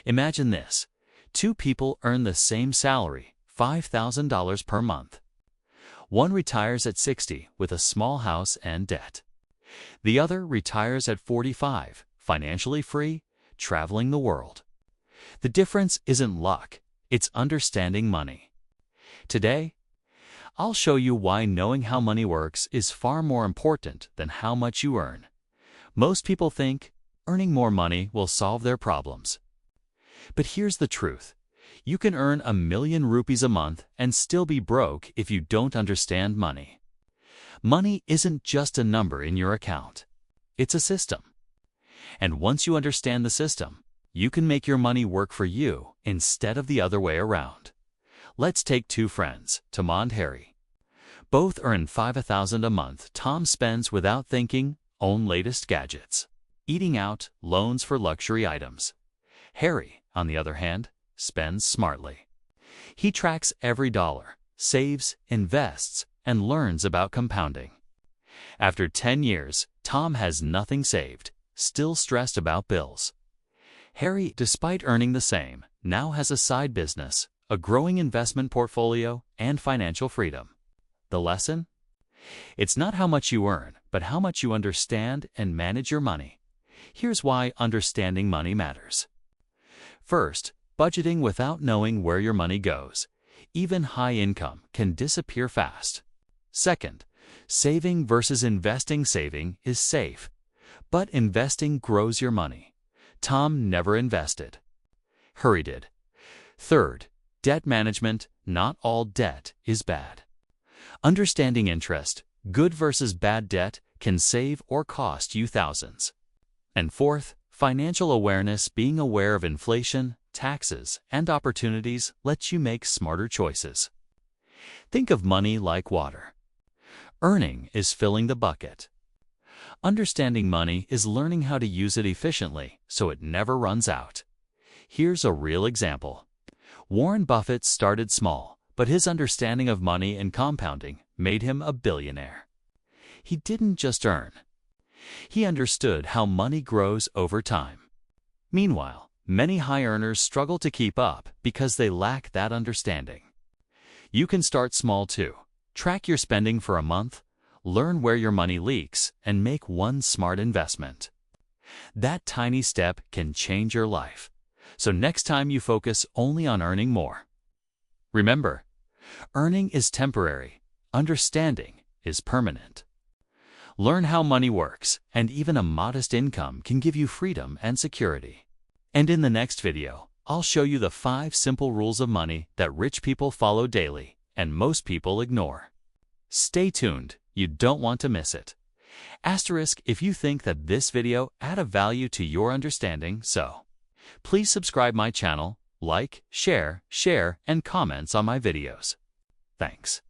Imagine this. Two people earn the same salary, $5,000 per month. One retires at 60 with a small house and debt. The other retires at 45, financially free, traveling the world. The difference isn't luck, it's understanding money. Today, I'll show you why knowing how money works is far more important than how much you earn. Most people think earning more money will solve their problems. But here's the truth. You can earn 1,000,000 rupees a month and still be broke if you don't understand money. Money isn't just a number in your account. It's a system. And once you understand the system, you can make your money work for you instead of the other way around. Let's take two friends, Tom and Harry. Both earn $5,000 a month. Tom spends without thinking, own latest gadgets, eating out, loans for luxury items. Harry, on the other hand, spends smartly. He tracks every dollar, saves, invests, and learns about compounding. After 10 years, Tom has nothing saved, still stressed about bills. Harry, despite earning the same, now has a side business, a growing investment portfolio, and financial freedom. The lesson? It's not how much you earn, but how much you understand and manage your money. Here's why understanding money matters. First, budgeting without knowing where your money goes. Even high income can disappear fast. Second, saving versus investing. Saving is safe, but investing grows your money. Tom never invested. Harry did. Third, debt management. Not all debt is bad. Understanding interest, good versus bad debt, can save or cost you thousands. And fourth, financial awareness. Being aware of inflation, taxes, and opportunities lets you make smarter choices. Think of money like water. Earning is filling the bucket. Understanding money is learning how to use it efficiently so it never runs out. Here's a real example. Warren Buffett started small, but his understanding of money and compounding made him a billionaire. He didn't just earn. He understood how money grows over time. Meanwhile, many high earners struggle to keep up because they lack that understanding. You can start small too. Track your spending for a month, learn where your money leaks, and make one smart investment. That tiny step can change your life. So next time you focus only on earning more. Remember, earning is temporary, understanding is permanent. Learn how money works, and even a modest income can give you freedom and security. And in the next video, I'll show you the 5 simple rules of money that rich people follow daily and most people ignore. Stay tuned, you don't want to miss it. Asterisk if you think that this video added value to your understanding, so please subscribe my channel, like, share, and comments on my videos. Thanks.